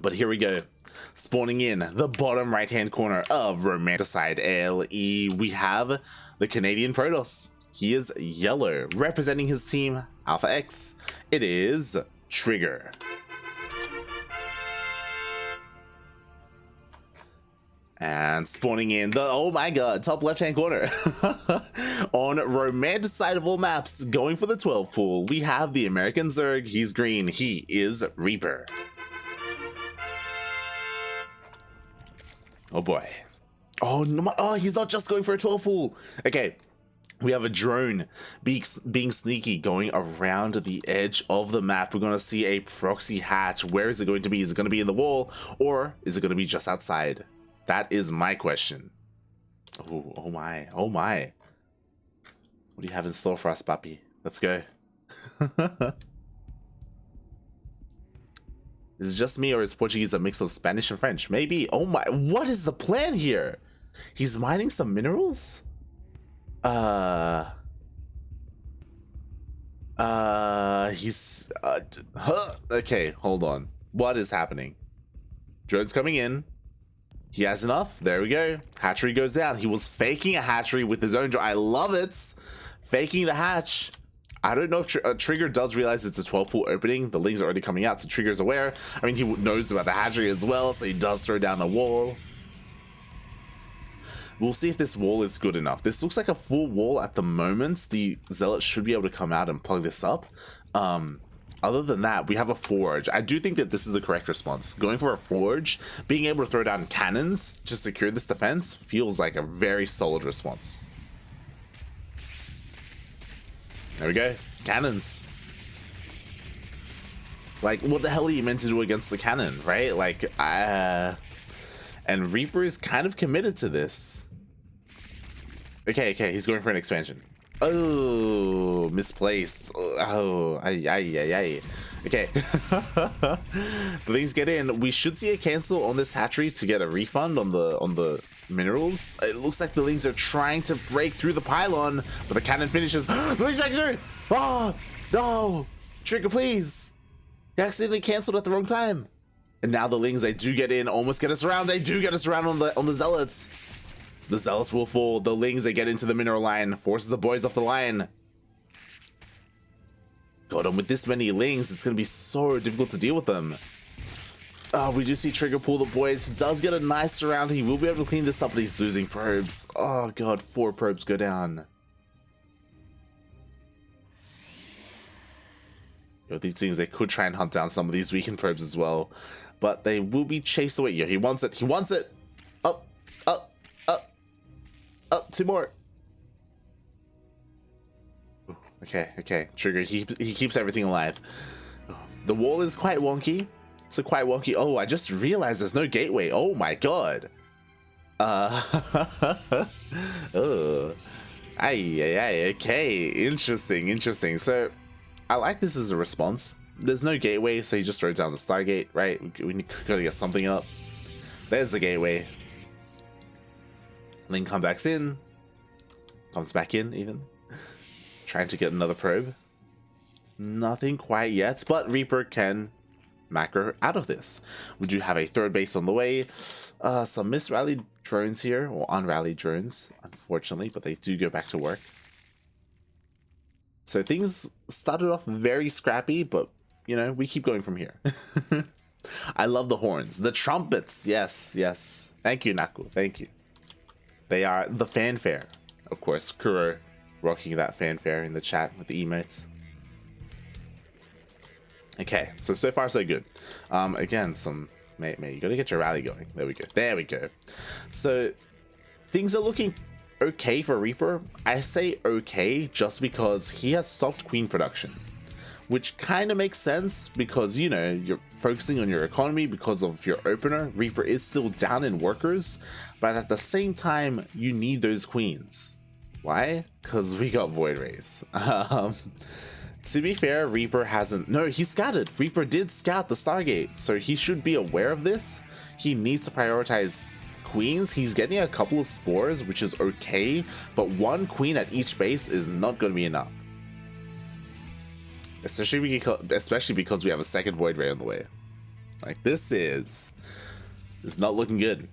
But here we go. Spawning in the bottom right hand corner of Romanticide LE, we have the Canadian Protoss. He is yellow, representing his team Alpha X. It is TriGGeR. And spawning in the, oh my god, top left hand corner on Romanticide of all maps, going for the 12 pool, we have the American Zerg. He's green, he is Reaper. Oh boy. Oh no, oh, he's not just going for a 12 pool. Okay, we have a drone being sneaky, going around the edge of the map. We're going to see a proxy hatch. Where is it going to be? Is it going to be in the wall, or is it going to be just outside? That is my question. Oh, oh my, oh my. What do you have in store for us, papi? Let's go. Is it just me, or is Portuguese a mix of Spanish and French? Maybe. Oh my, what is the plan here? He's mining some minerals? Okay, hold on. What is happening? Drone's coming in. He has enough. There we go. Hatchery goes down. He was faking a hatchery with his own drone. I love it. Faking the hatch. I don't know if TriGGeR does realize it's a 12 pool opening. The lings are already coming out, so TriGGeR's aware. I mean, he knows about the hatchery as well, so he does throw down the wall. We'll see if this wall is good enough. This looks like a full wall at the moment. The Zealot should be able to come out and plug this up. Other than that, we have a forge. I do think that this is the correct response. Going for a forge, being able to throw down cannons to secure this defense feels like a very solid response. There we go. Cannons. Like, what the hell are you meant to do against the cannon, right? Like, and Reaper is kind of committed to this. Okay, he's going for an expansion. Oh, misplaced. Oh, ay. Okay. The things get in. We should see a cancel on this hatchery to get a refund on the minerals. It looks like the lings are trying to break through the pylon, but the cannon finishes. The lings break through. Oh no, TriGGeR, please. He accidentally canceled at the wrong time. And now the lings, they do get in, almost get us around. They do get us around on the Zealots. The Zealots will fall. The lings, they get into the mineral line, forces the boys off the line. God, and with this many lings, it's going to be so difficult to deal with them. Oh, we do see TriGGeR pull the boys. He does get a nice surround. He will be able to clean this up, but he's losing probes. Oh god, 4 probes go down. Yo, these things, they could try and hunt down some of these weakened probes as well, but they will be chased away. Yo, he wants it. He wants it. Up, 2 more. Ooh, okay. TriGGeR, he keeps everything alive. The wall is quite wonky. It's quite wonky. Oh, I just realized there's no gateway. Oh my god. Oh. Okay, interesting. So I like this as a response. There's no gateway, so he just throws down the Stargate, right? We gotta get something up. There's the gateway. Link comes back in even. Trying to get another probe. Nothing quite yet, but Reaper can macro out of this. We do have a 3rd base on the way. Some misrallied drones here, or unrallied drones, unfortunately, but they do go back to work. So things started off very scrappy, but you know, we keep going from here. I love the horns, the trumpets. Yes. Thank you, Naku. Thank you. They are the fanfare. Of course, Kuro rocking that fanfare in the chat with the emotes. Okay, so far so good. Again, mate, you gotta get your rally going. There we go. So things are looking okay for Reaper. I say okay just because he has stopped queen production, which kind of makes sense because, you know, you're focusing on your economy because of your opener. Reaper is still down in workers, but at the same time, you need those queens. Why? Because we got Void Rays. To be fair, Reaper hasn't... No, he scouted. Reaper did scout the Stargate, so he should be aware of this. He needs to prioritize queens. He's getting a couple of spores, which is okay, but 1 queen at each base is not going to be enough. Especially because we have a 2nd Void Ray on the way. Like, this is not looking good.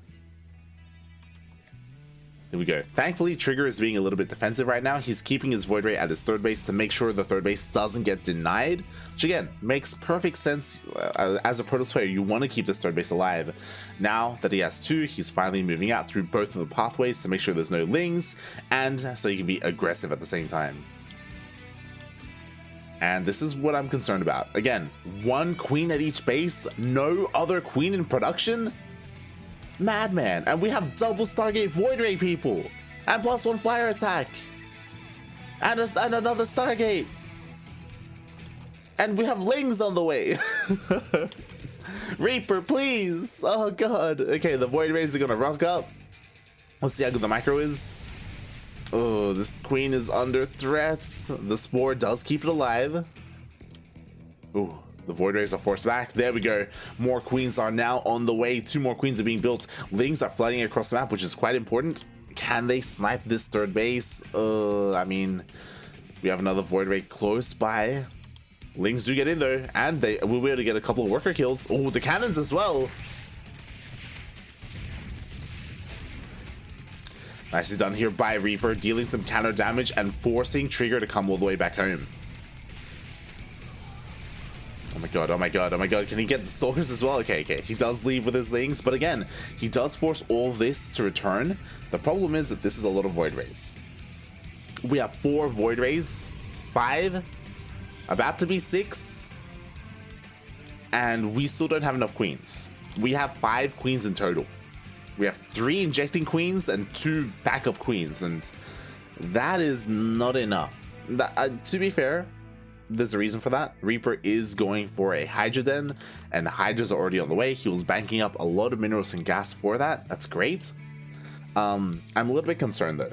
Here we go. Thankfully, TriGGeR is being a little bit defensive right now. He's keeping his Void Ray at his third base to make sure the third base doesn't get denied, which again makes perfect sense. As a Protoss player, you want to keep this third base alive. Now that he has two, he's finally moving out through both of the pathways to make sure there's no lings, and so he can be aggressive at the same time. And this is what I'm concerned about. Again, one queen at each base, no other queen in production? Madman. And we have double Stargate Void Ray people, and +1 flyer attack, and another Stargate, and we have lings on the way. Reaper, please. Oh god. Okay, the Void Rays are gonna rock up. Let's see how good the micro is. Oh, this queen is under threat. The Spore does keep it alive. Ooh. The Void Rays are forced back. There we go. More queens are now on the way. 2 more queens are being built. Lings are flooding across the map, which is quite important. Can they snipe this third base? I mean, we have another Void Ray close by. Lings do get in there, and they will be able to get a couple of worker kills. Oh, the cannons as well. Nicely done here by Reaper, dealing some counter damage and forcing TriGGeR to come all the way back home. Oh my god, oh my god, oh my god. Can he get the Stalkers as well? Okay, okay. He does leave with his Lings, but again, he does force all of this to return. The problem is that this is a lot of Void Rays. We have 4 Void Rays, 5, about to be 6, and we still don't have enough queens. We have 5 queens in total. We have 3 injecting queens and 2 backup queens, and that is not enough. To be fair, there's a reason for that. Reaper is going for a Hydra Den, and the Hydras are already on the way. He was banking up a lot of minerals and gas for that. That's great. I'm a little bit concerned though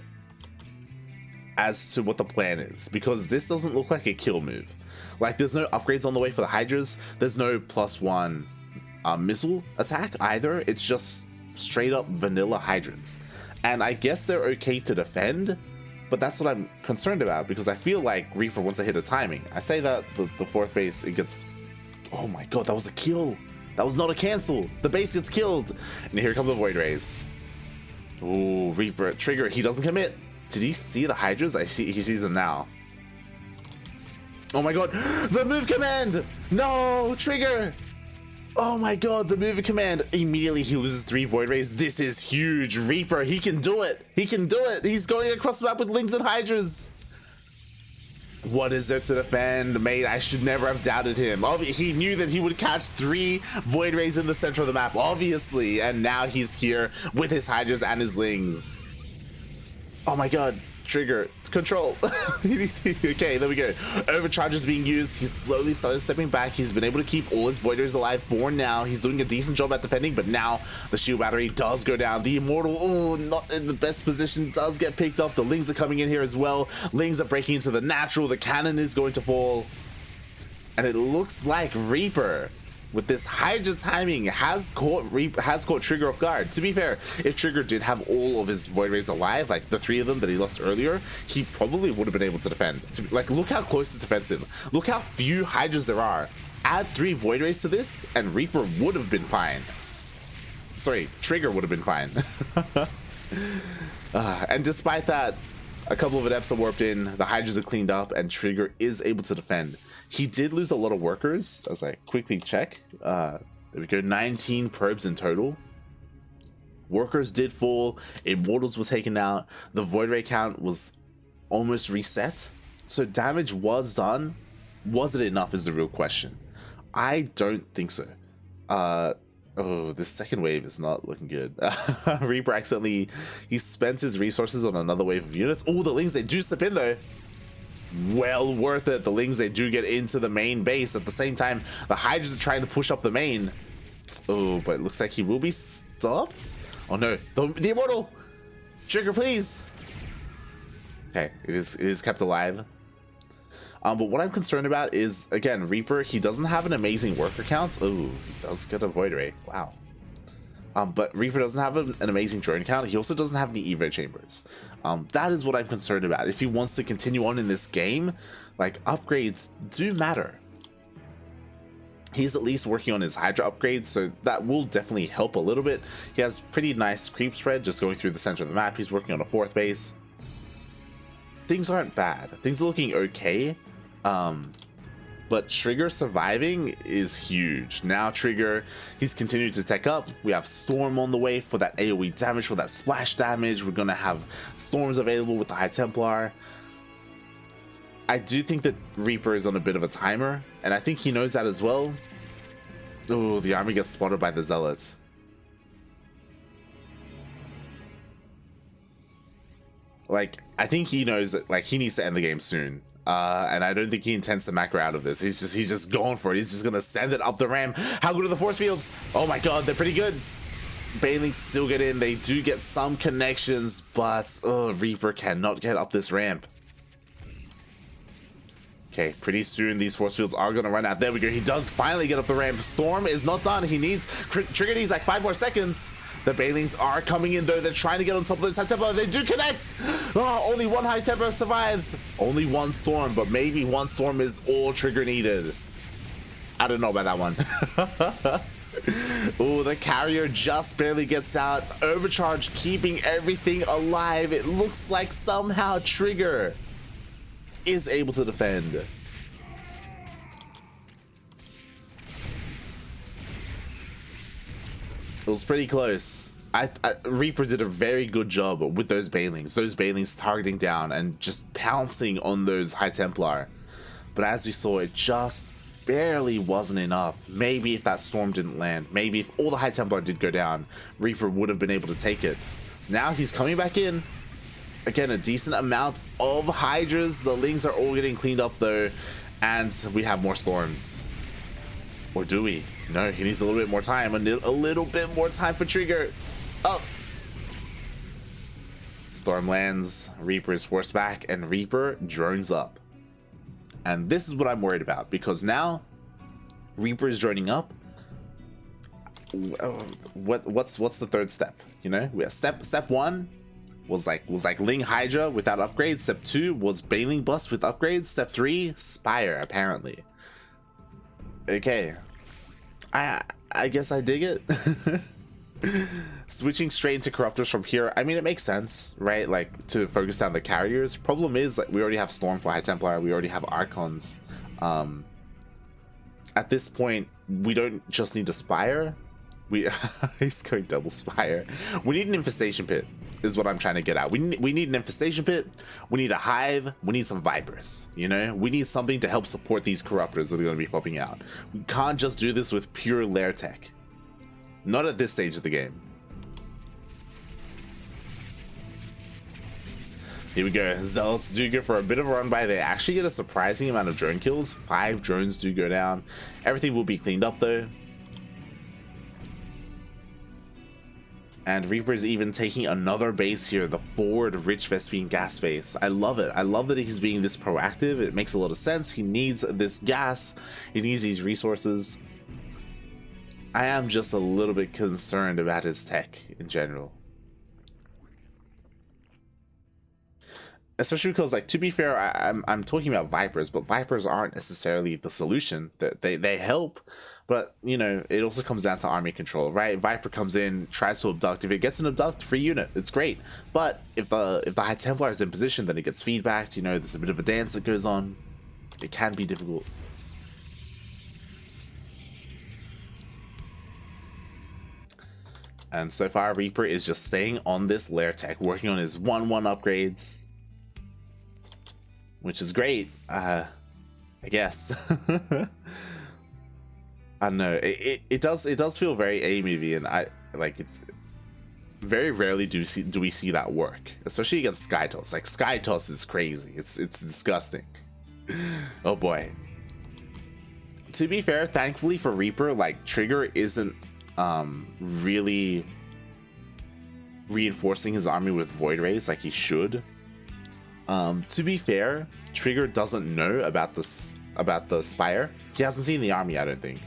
as to what the plan is, because this doesn't look like a kill move. Like, there's no upgrades on the way for the Hydras. There's no +1 missile attack either. It's just straight up vanilla Hydras, and I guess they're okay to defend. But that's what I'm concerned about, because I feel like Reaper wants to hit a timing. I say that the 4th base, it gets... Oh my god, that was a kill. That was not a cancel. The base gets killed. And here come the Void Rays. Oh, Reaper, TriGGeR, he doesn't commit. Did he see the Hydras? He sees them now. Oh my god, the move command! No, TriGGeR! Oh my god, the move command. Immediately he loses 3 Void Rays. This is huge. Reaper, he can do it. He can do it. He's going across the map with Lings and Hydras. What is there to defend, mate? I should never have doubted him. He knew that he would catch 3 Void Rays in the center of the map, obviously. And now he's here with his Hydras and his Lings. Oh my god. TriGGeR, control. Okay, there we go. Overcharge is being used. He's slowly started stepping back. He's been able to keep all his Void Rays alive for now. He's doing a decent job at defending, but now the shield battery does go down. The Immortal, oh, not in the best position, does get picked off. The Lings are coming in here as well. Lings are breaking into the natural. The cannon is going to fall. And it looks like Reaper, with this Hydra timing, has caught TriGGeR off guard. To be fair, if TriGGeR did have all of his Void Rays alive, like the 3 of them that he lost earlier, he probably would have been able to defend. Like, look how close it's defensive. Look how few Hydras there are. Add 3 Void Rays to this, and Reaper would have been fine. Sorry, TriGGeR would have been fine. And despite that, a couple of adepts are warped in, the Hydras are cleaned up, and TriGGeR is able to defend. He did lose a lot of workers, as I quickly check. There we go, 19 probes in total. Workers did fall, Immortals were taken out, the Void Ray count was almost reset. So damage was done. Was it enough is the real question. I don't think so. Oh, this second wave is not looking good. Reaper accidentally, he spent his resources on another wave of units. Oh, the Lings, they do slip in though. Well worth it. The Lings, they do get into the main base. At the same time, the Hydras are trying to push up the main. Oh, but it looks like he will be stopped. Oh no, the Immortal! TriGGeR, please! Okay, it is kept alive. But what I'm concerned about is, again, Reaper, he doesn't have an amazing worker count. Oh, he does get a Void Ray. Wow. But Reaper doesn't have an amazing drone count. He also doesn't have any Evo chambers. That is what I'm concerned about. If he wants to continue on in this game, like, upgrades do matter. He's at least working on his Hydra upgrade, so that will definitely help a little bit. He has pretty nice creep spread just going through the center of the map. He's working on a 4th base. Things aren't bad. Things are looking okay. But TriGGeR surviving is huge. Now TriGGeR, he's continued to tech up. We have Storm on the way for that AoE damage, for that splash damage. We're gonna have Storms available with the High Templar. I do think that Reaper is on a bit of a timer, and I think he knows that as well. Oh, the army gets spotted by the Zealots. Like, I think he knows that, like, he needs to end the game soon. And I don't think he intends to macro out of this. He's just going for it. He's just gonna send it up the ramp. How good are the force fields? Oh my god, they're pretty good. Banelings still get in. They do get some connections, but Reaper cannot get up this ramp. Okay, pretty soon these force fields are gonna run out. There we go. He does finally get up the ramp. Storm is not done. He needs TriGGeR needs like 5 more seconds. The Banelings are coming in though. They're trying to get on top of the High Templar. They do connect. Oh, only one High Templar survives. Only one Storm, but maybe one Storm is all TriGGeR needed. I don't know about that one. Oh, the carrier just barely gets out. Overcharge keeping everything alive. It looks like somehow TriGGeR is able to defend. It was pretty close. Reaper did a very good job with those Banelings targeting down and just pouncing on those High Templar. But as we saw, it just barely wasn't enough. Maybe if that Storm didn't land, maybe if all the High Templar did go down, Reaper would have been able to take it. Now he's coming back in. Again, a decent amount of Hydras. The Lings are all getting cleaned up though, and we have more Storms. Or do we? No, he needs a little bit more time. A little bit more time for TriGGeR. Oh! Storm lands, Reaper is forced back, and Reaper drones up. And this is what I'm worried about, because now Reaper is droning up. What's the third step? You know, we have step 1 was like Ling Hydra without upgrades. Step 2 was Baneling Bust with upgrades. Step 3, Spire, apparently. Okay. I guess I dig it. Switching straight into Corruptors from here, I mean, it makes sense, right? Like, to focus down the carriers. Problem is, like, we already have Storm for High Templar. We already have Archons. At this point, we don't just need a Spire. He's going double Spire. We need an Infestation Pit, is what I'm trying to get at. We need an Infestation Pit. We need a Hive. We need some Vipers, you know? We need something to help support these Corruptors that are going to be popping out. We can't just do this with pure lair tech. Not at this stage of the game. Here we go. Zealots do go for a bit of a run by. They actually get a surprising amount of drone kills. 5 drones do go down. Everything will be cleaned up though. And Reaper's even taking another base here, the forward Rich Vespine gas base. I love it. I love that he's being this proactive. It makes a lot of sense. He needs this gas. He needs these resources. I am just a little bit concerned about his tech in general. Especially because, like, to be fair, I'm talking about Vipers, but Vipers aren't necessarily the solution. They help, but, you know, it also comes down to army control, right? Viper comes in, tries to abduct. If it gets an abduct, free unit, it's great. But if the High Templar is in position, then it gets feedbacked. You know, there's a bit of a dance that goes on. It can be difficult. And so far, Reaper is just staying on this lair tech, working on his 1/1 upgrades, which is great. I guess. I don't know. It does feel very A-movie, and I like it. Very rarely do we see that work, especially against Skytoss. Like, Skytoss is crazy. It's disgusting. Oh boy. To be fair, thankfully for Reaper, like, TriGGeR isn't really reinforcing his army with Void Rays like he should. To be fair, TriGGeR doesn't know about the Spire. He hasn't seen the army, I don't think.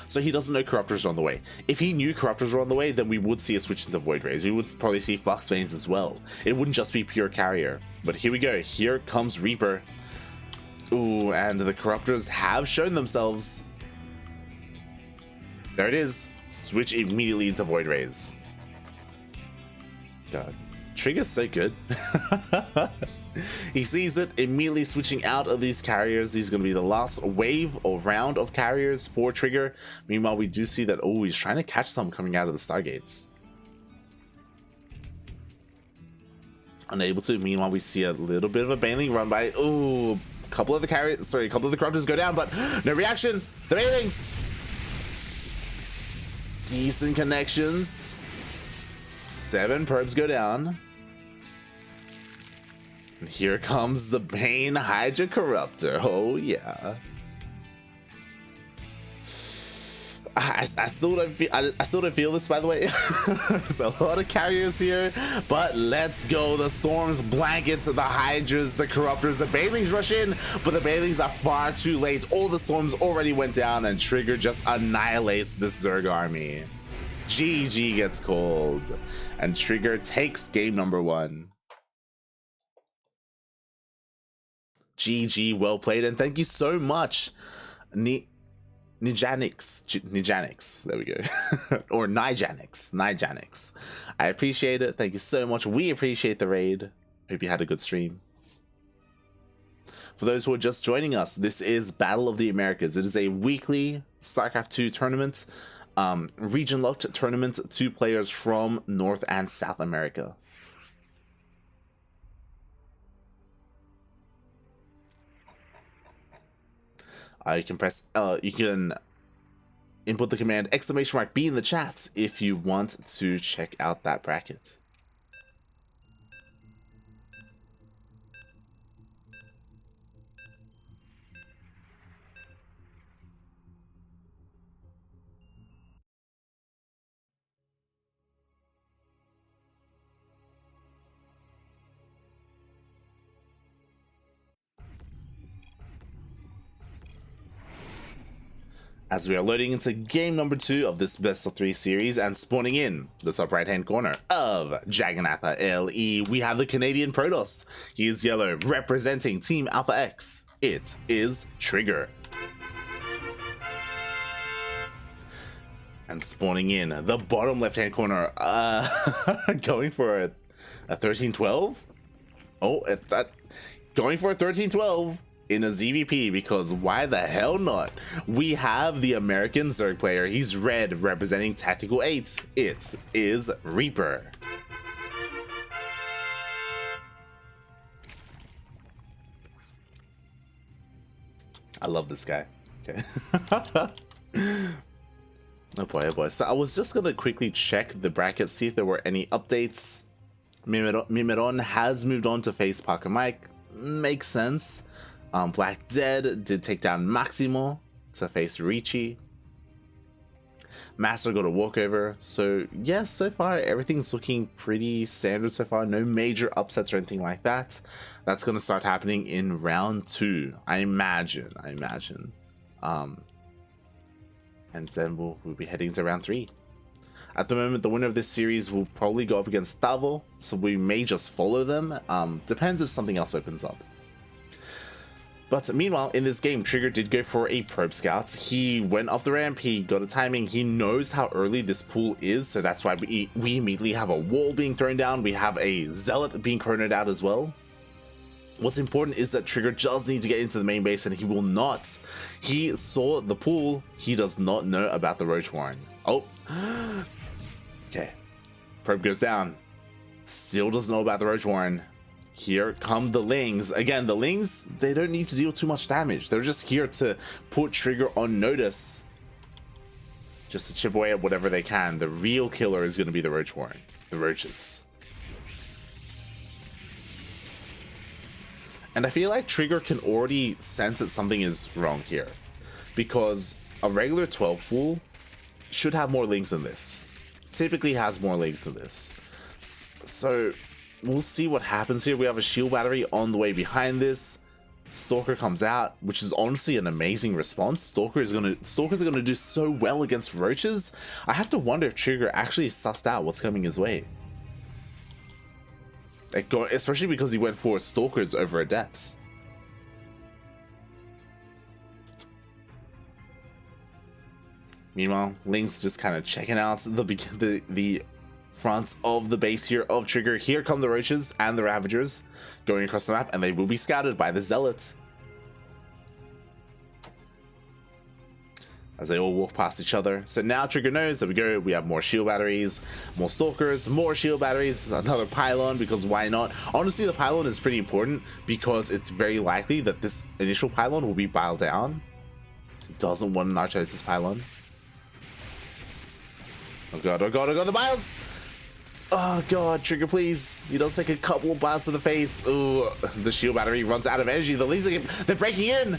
So he doesn't know Corruptors are on the way. If he knew Corruptors were on the way, then we would see a switch into Void Rays. We would probably see Flux Veins as well. It wouldn't just be pure carrier. But here we go. Here comes Reaper. Ooh, and the Corruptors have shown themselves. There it is. Switch immediately into Void Rays. God, TriGGeR's so good. He sees it, immediately switching out of these carriers. These are going to be the last wave or round of carriers for TriGGeR. Meanwhile, we do see that, oh, he's trying to catch some coming out of the Stargates. Unable to. Meanwhile, we see a little bit of a Baneling run by. Oh, a couple of the Corruptors go down, but no reaction. The Banelings. Decent connections. 7 probes go down. And here comes the Bane Hydra Corruptor. Oh yeah. I still don't feel this, by the way. There's a lot of carriers here, but let's go. The Storms blanket the Hydras, the Corruptors, the Banelings rush in, but the Banelings are far too late. All the Storms already went down, and TriGGeR just annihilates this Zerg army. GG gets called, and TriGGeR takes game number 1. GG, well played, and thank you so much, Nijanix, there we go. Or Nijanix. I appreciate it. Thank you so much. We appreciate the raid. Hope you had a good stream. For those who are just joining us, this is Battle of the Americas. It is a weekly StarCraft 2 tournament, region locked tournament, 2 players from North and South America. You can press you can input the command !B in the chat if you want to check out that bracket. As we are loading into game number 2 of this best of 3 series and spawning in the top right hand corner of Jagannatha LE, we have the Canadian Protoss. He is yellow, representing Team Alpha X. It is TriGGeR. And spawning in the bottom left hand corner, going for a 13-12. Oh, going for a 13-12. In a ZVP, because why the hell not? We have the American Zerg player. He's red, representing Tactical 8. It is Reaper. I love this guy. Okay. Oh boy, oh boy. So I was just gonna quickly check the bracket, see if there were any updates. Mimeron has moved on to face Parker Mike. Makes sense. Black Dead did take down Maximo to face Ricci. Master got a walkover. So yes, so far everything's looking pretty standard so far. No major upsets or anything like that. That's going to start happening in round 2, I imagine. And then we'll be heading to round 3. At the moment, the winner of this series will probably go up against Tavo, so we may just follow them. Depends if something else opens up. But meanwhile, in this game, TriGGeR did go for a probe scout. He went off the ramp, he got a timing, he knows how early this pool is, so that's why we immediately have a wall being thrown down, we have a zealot being chronoed out as well. What's important is that TriGGeR does need to get into the main base, and he will not. He saw the pool, he does not know about the Roach Warren. Oh, okay. Probe goes down. Still doesn't know about the Roach Warren. Here come the Lings. Again, the Lings, they don't need to deal too much damage. They're just here to put TriGGeR on notice. Just to chip away at whatever they can. The real killer is going to be the Roach Warren. The Roaches. And I feel like TriGGeR can already sense that something is wrong here. Because a regular 12 pool should have more Lings than this. Typically has more Lings than this. So we'll see what happens here. We have a shield battery on the way behind this. Stalker comes out, which is honestly an amazing response. Stalkers are gonna do so well against Roaches. I have to wonder if TriGGeR actually sussed out what's coming his way. Especially because he went for Stalkers over Adepts. Meanwhile, Link's just kind of checking out the front of the base here of TriGGeR. Here come the Roaches and the Ravagers going across the map, and they will be scouted by the Zealot. As they all walk past each other. So now TriGGeR knows that we have more shield batteries, more stalkers, more shield batteries, another pylon, because why not? Honestly, the pylon is pretty important because it's very likely that this initial pylon will be biled down. He doesn't want an Archosis pylon. Oh god, oh god, oh god, the biles! Oh god, TriGGeR, please. You don't take a couple of blasts to the face. Ooh, the shield battery runs out of energy. The laser, they're breaking in!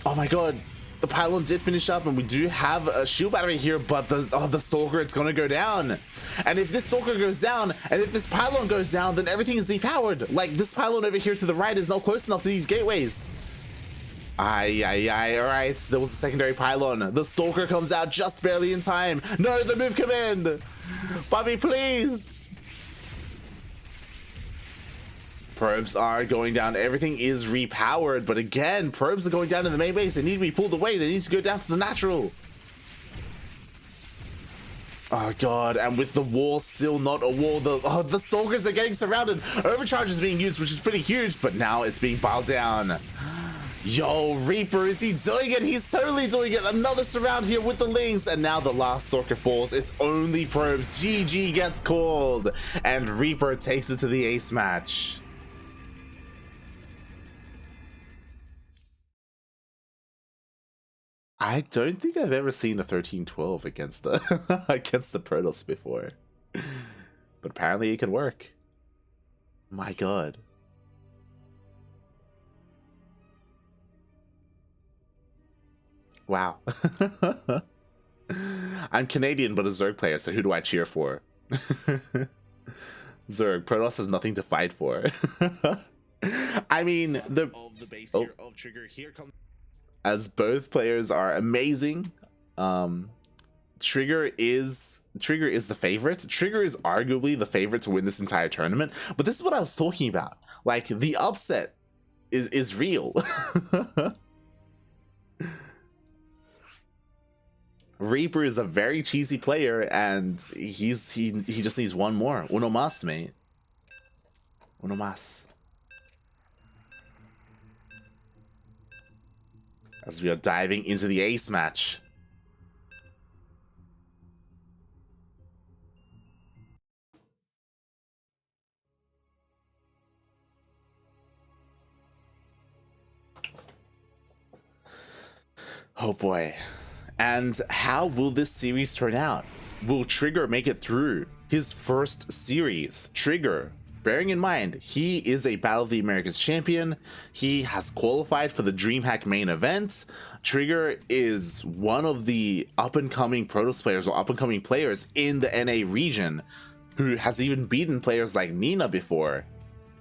Oh my god, the pylon did finish up, and we do have a shield battery here, but the stalker, it's gonna go down. And if this stalker goes down, and if this pylon goes down, then everything is depowered. Like, this pylon over here to the right is not close enough to these gateways. Aye, alright, there was a secondary pylon. The stalker comes out just barely in time. No, the move command! Bobby, please! Probes are going down. Everything is repowered, but again, probes are going down in the main base. They need to be pulled away. They need to go down to the natural. Oh god, and with the wall still not a wall, the stalkers are getting surrounded. Overcharge is being used, which is pretty huge, but now it's being piled down. Yo, Reaper, is he doing it? He's totally doing it. Another surround here with the Lings, and now the last stalker falls. It's only probes. GG gets called, and Reaper takes it to the ace match. I don't think I've ever seen a 13-12 against the against the Protoss before, but apparently it can work. My god. Wow. I'm Canadian, but a Zerg player, so who do I cheer for? Zerg. Protoss has nothing to fight for. I mean, the base here of TriGGeR, here comes. As both players are amazing, TriGGeR is the favorite. TriGGeR is arguably the favorite to win this entire tournament, but this is what I was talking about. Like, the upset is real. Reaper is a very cheesy player, and he just needs one more. Uno mas, mate. Uno mas. As we are diving into the ace match. Oh boy. And how will this series turn out? Will TriGGeR make it through his first series? TriGGeR, bearing in mind, he is a Battle of the Americas champion. He has qualified for the DreamHack main event. TriGGeR is one of the up-and-coming Protoss players or up-and-coming players in the NA region who has even beaten players like Nina before.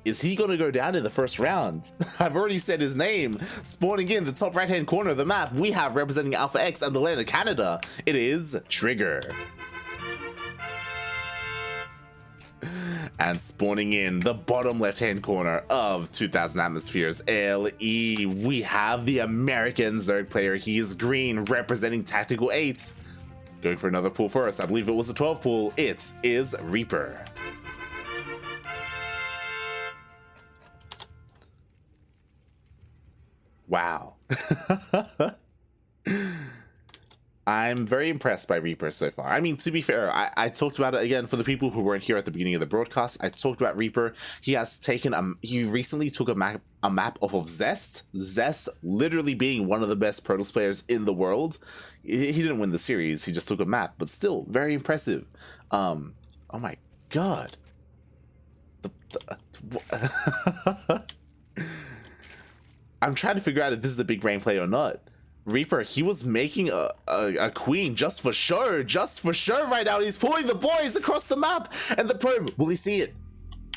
Is he going to go down in the first round? I've already said his name. Spawning in the top right-hand corner of the map, we have representing Alpha X and the land of Canada. It is TriGGeR. And spawning in the bottom left-hand corner of 2000 Atmospheres LE, we have the American Zerg player. He is green, representing Tactical 8. Going for another pool first. I believe it was a 12 pool. It is Reaper. Wow. I'm very impressed by Reaper so far. I mean, to be fair, I talked about it again for the people who weren't here at the beginning of the broadcast. I talked about Reaper. He has taken he recently took a map off of Zest. Zest literally being one of the best Protoss players in the world. He didn't win the series. He just took a map, but still very impressive. Oh my god. I'm trying to figure out if this is a big brain play or not. Reaper, he was making a queen just for show right now. He's pulling the boys across the map, and the probe, will he see it?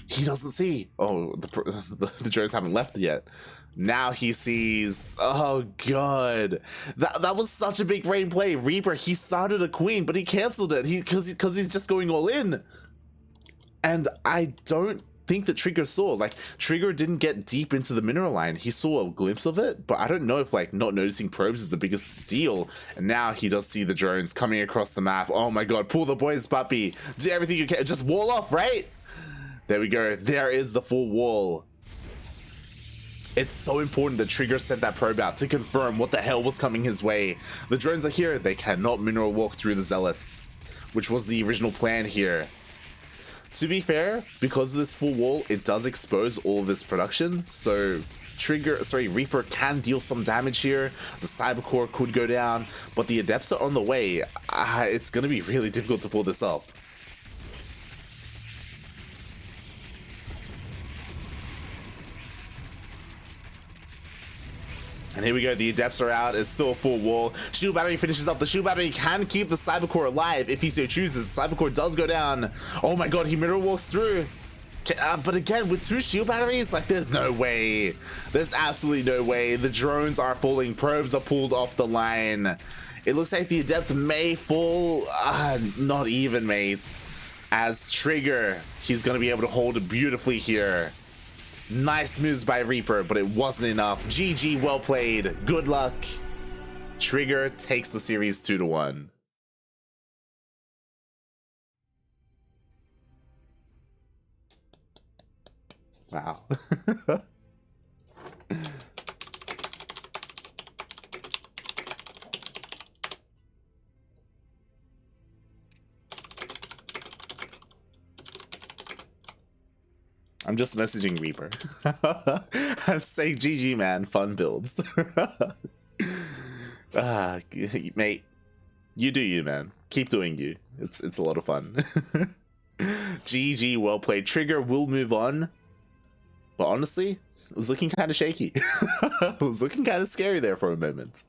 He doesn't see. Oh, the drones haven't left yet. Now he sees. Oh god, that was such a big brain play. Reaper, he started a queen, but he canceled it. Because he's just going all in. And I don't think that TriGGeR saw. Like, TriGGeR didn't get deep into the mineral line. He saw a glimpse of it, but I don't know if like not noticing probes is the biggest deal. And now he does see the drones coming across the map. Oh my god, pull the boys, puppy. Do everything you can. Just wall off, right? There we go. There is the full wall. It's so important that TriGGeR sent that probe out to confirm what the hell was coming his way. The drones are here. They cannot mineral walk through the zealots, which was the original plan here. To be fair, because of this full wall, it does expose all of this production, so Reaper can deal some damage here. The Cybercore could go down, but the Adepts are on the way. It's going to be really difficult to pull this off. And here we go, the Adepts are out, it's still a full wall. Shield Battery finishes up, the Shield Battery can keep the Cybercore alive if he so chooses. The Cybercore does go down. Oh my god, he mineral walks through. But again, with 2 Shield Batteries, like there's no way. There's absolutely no way. The drones are falling, probes are pulled off the line. It looks like the Adept may fall, not even, mates. As TriGGeR, he's gonna be able to hold it beautifully here. Nice moves by Reaper, but it wasn't enough. GG, well played. Good luck. TriGGeR takes the series 2-1. Wow. I'm just messaging Reaper. I'm saying GG, man. Fun builds. Mate, you do you, man. Keep doing you. It's a lot of fun. GG, well played. TriGGeR will move on. But honestly, it was looking kind of shaky. It was looking kind of scary there for a moment.